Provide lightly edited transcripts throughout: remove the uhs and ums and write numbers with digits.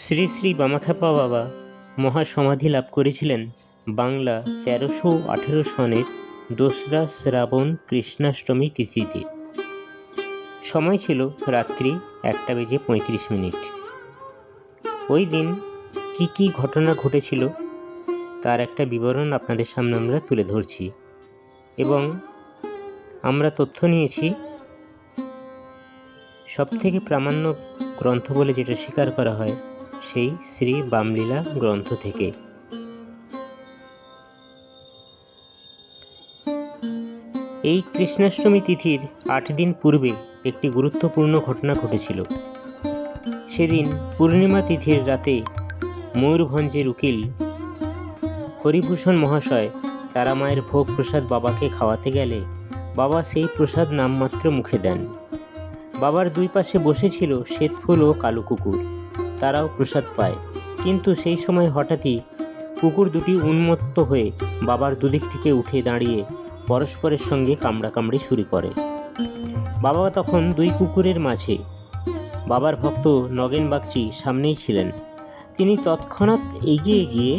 শ্রী শ্রী বামাখ্যাপা বাবা মহাসমাধি লাভ করেছিলেন বাংলা ১৩১৮ সনের ২রা শ্রাবণ কৃষ্ণাষ্টমী তিথিতে। সময় ছিল রাত্রি ১:৩৫। ওই দিন কি কি ঘটনা ঘটেছিল তার একটা বিবরণ আপনাদের সামনে আমরা তুলে ধরছি এবং আমরা তথ্য নিয়েছি সবথেকে প্রামাণ্য গ্রন্থ বলে যেটা স্বীকার করা হয় সেই শ্রী বামলীলা গ্রন্থ থেকে। এই কৃষ্ণাষ্টমী তিথির ৮ দিন পূর্বে একটি গুরুত্বপূর্ণ ঘটনা ঘটেছিল। সেদিন পূর্ণিমা তিথির রাতে ময়ূরভঞ্জের উকিল হরিভূষণ মহাশয় তারামায়ের ভোগ প্রসাদ বাবাকে খাওয়াতে গেলে বাবা সেই প্রসাদ নামমাত্র মুখে দেন। বাবার দুই পাশে বসেছিল শ্বেতফুল ও কালো কুকুর, তারাও প্রসাদ পায়। কিন্তু সেই সময় হঠাৎই কুকুর দুটি উন্মত্ত হয়ে বাবার দুদিক থেকে উঠে দাঁড়িয়ে পরস্পরের সঙ্গে কামড়াকামড়ি শুরু করে। বাবা তখন দুই কুকুরের মাঝে। বাবার ভক্ত নগেন বাগচি সামনেই ছিলেন। তিনি তৎক্ষণাৎ এগিয়ে গিয়ে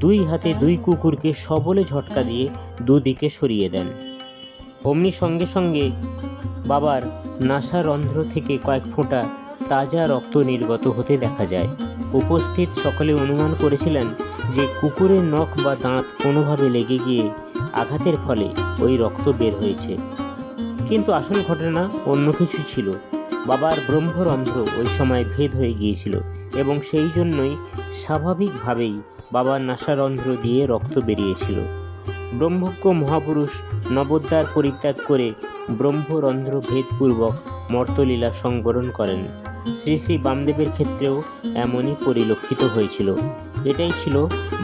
দুই হাতে দুই কুকুরকে সবলে ঝটকা দিয়ে দুদিকে সরিয়ে দেন। অমনি সঙ্গে সঙ্গে বাবার নাসারন্ধ্র থেকে কয়েক ফোঁটা তাজা রক্ত নির্গত হতে দেখা যায়। উপস্থিত সকলে অনুমান করেছিলেন যে কুকুরের নখ বা দাঁত কোনোভাবে লেগে গিয়ে আঘাতের ফলে ওই রক্ত বের হয়েছে। কিন্তু আসল ঘটনা অন্য কিছু ছিল। বাবার ব্রহ্মরন্ধ্র ওই সময় ভেদ হয়ে গিয়েছিল এবং সেই জন্যই স্বাভাবিকভাবেই বাবার নাসারন্ধ্র দিয়ে রক্ত বেরিয়েছিল। ব্রহ্মজ্ঞ মহাপুরুষ নবোদ্বার পরিত্যাগ করে ব্রহ্মরন্ধ্র ভেদপূর্বক মর্তলীলা সংবরণ করেন। শ্রী শ্রী বামদেবের ক্ষেত্রেও এমনই পরিলক্ষিত হয়েছিল। এটাই ছিল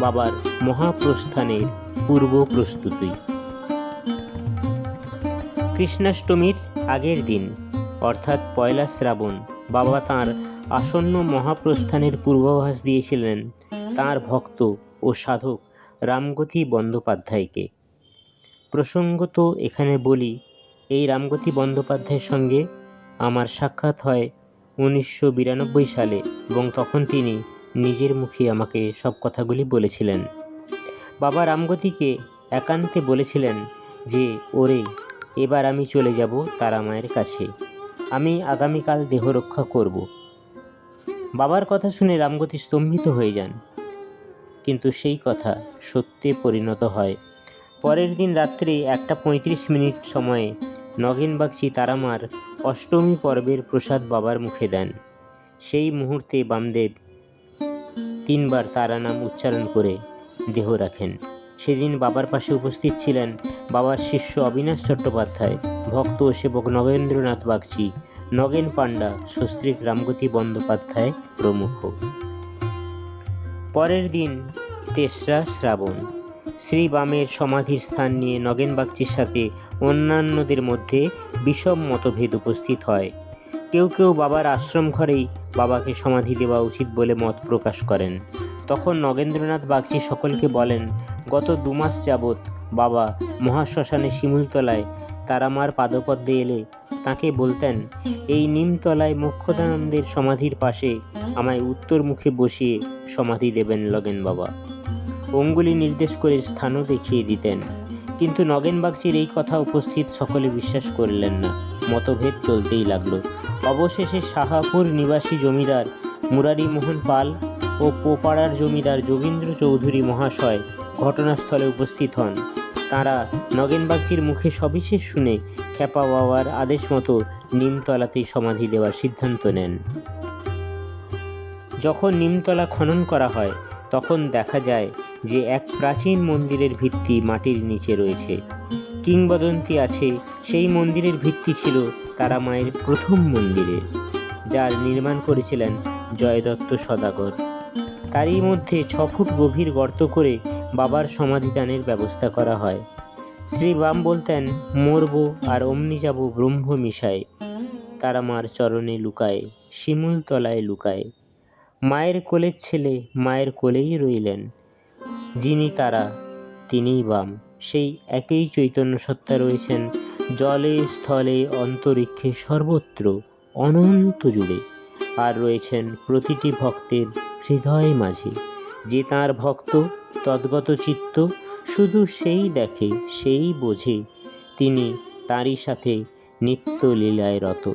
বাবার মহাপ্রস্থানের পূর্ব প্রস্তুতি। কৃষ্ণাষ্টমীর আগের দিন অর্থাৎ পয়লা শ্রাবণ বাবা তাঁর আসন্ন মহাপ্রস্থানের পূর্বাভাস দিয়েছিলেন তাঁর ভক্ত ও সাধক রামগতি বন্দ্যোপাধ্যায়কে। প্রসঙ্গত এখানে বলি, এই রামগতি বন্দ্যোপাধ্যায়ের সঙ্গে আমার সাক্ষাৎ হয় ১৯৯২ সালে এবং তখন তিনি নিজের মুখে আমাকে সব কথাগুলি বলেছিলেন। বাবা রামগতিকে একান্তে বলেছিলেন যে, ওরে, এবার আমি চলে যাব তারামায়ের কাছে, আমি আগামীকাল দেহ রক্ষা করব। বাবার কথা শুনে রামগতি স্তম্ভিত হয়ে যান, কিন্তু সেই কথা সত্যে পরিণত হয়। পরের দিন রাত্রে ১:৩৫ সময়ে নগেন বাগচি তারামার অষ্টমী পর্বের প্রসাদ বাবার মুখে দেন। সেই মুহূর্তে বামদেব ৩ বার তারা নাম উচ্চারণ করে দেহ রাখেন। সেদিন বাবার পাশে উপস্থিত ছিলেন বাবার শিষ্য অবিনাশ চট্টোপাধ্যায়, ভক্ত ও সেবক নগেন্দ্রনাথ বাগচি, নগেন পাণ্ডা, সস্ত্রীক রামগতি বন্দ্যোপাধ্যায় প্রমুখ। পরের দিন ৩রা শ্রাবণ। শ্রী বামের সমাধির স্থান নিয়ে নগেন বাগচির সাথে অন্যান্যদের মধ্যে বিষম মতভেদ উপস্থিত হয়। কেউ কেউ বাবার আশ্রম ঘরেই বাবাকে সমাধি দেওয়া উচিত বলে মত প্রকাশ করেন। তখন নগেন্দ্রনাথ বাগচি সকলকে বলেন, গত ২ মাস যাবৎ বাবা মহাশ্মশানে শিমুলতলায় তারামার পাদপদ্মে এলে তাঁকে বলতেন, এই নিমতলায় মোক্ষদানন্দের সমাধির পাশে আমায় উত্তর মুখে বসিয়ে সমাধি দেবেন লগেন বাবা। অঙ্গুলি নির্দেশ করে স্থানও দেখিয়ে দিতেন। কিন্তু নগেন বাগচির এই কথা উপস্থিত সকলে বিশ্বাস করলেন না। মতভেদ চলতেই লাগলো। অবশেষে শাহাপুর নিবাসী জমিদার মুরারিমোহন পাল ও পোপাড়ার জমিদার যোগীন্দ্র চৌধুরী মহাশয় ঘটনাস্থলে উপস্থিত হন। তাঁরা নগেন বাগচির মুখে সবিশেষ শুনে খ্যাপা বাবার আদেশ মতো নিমতলাতেই সমাধি দেওয়ার সিদ্ধান্ত নেন। যখন নিমতলা খনন করা হয় তখন দেখা যায় যে এক প্রাচীন মন্দিরের ভিত্তি মাটির নিচে রয়েছে। কিংবদন্তি আছে সেই মন্দিরের ভিত্তি ছিল তারামায়ের প্রথম মন্দিরের, যার নির্মাণ করেছিলেন জয়দত্ত সদাগর। তারই মধ্যে ৬ ফুট গভীর গর্ত করে বাবার সমাধিদানের ব্যবস্থা করা হয়। শ্রী বাম বলতেন, মরব আর অমনি যাব ব্রহ্ম মিশায়, তারামার চরণে লুকায়, শিমুলতলায় লুকায়। মায়ের কোলের ছেলে মায়ের কোলেই রইলেন, যিনি তারা তিনিই বাম। সেই একই চৈতন্য সত্তা রয়েছেন জলে স্থলে অন্তরিক্ষে সর্বত্র অনন্ত জুড়ে, আর রয়েছেন প্রতিটি ভক্তের হৃদয় মাঝে। যে তাঁর ভক্ত তদ্গত চিত্ত, শুধু সেই দেখে সেই বোঝে, তিনি তাঁরই সাথে নিত্য লীলায় রত।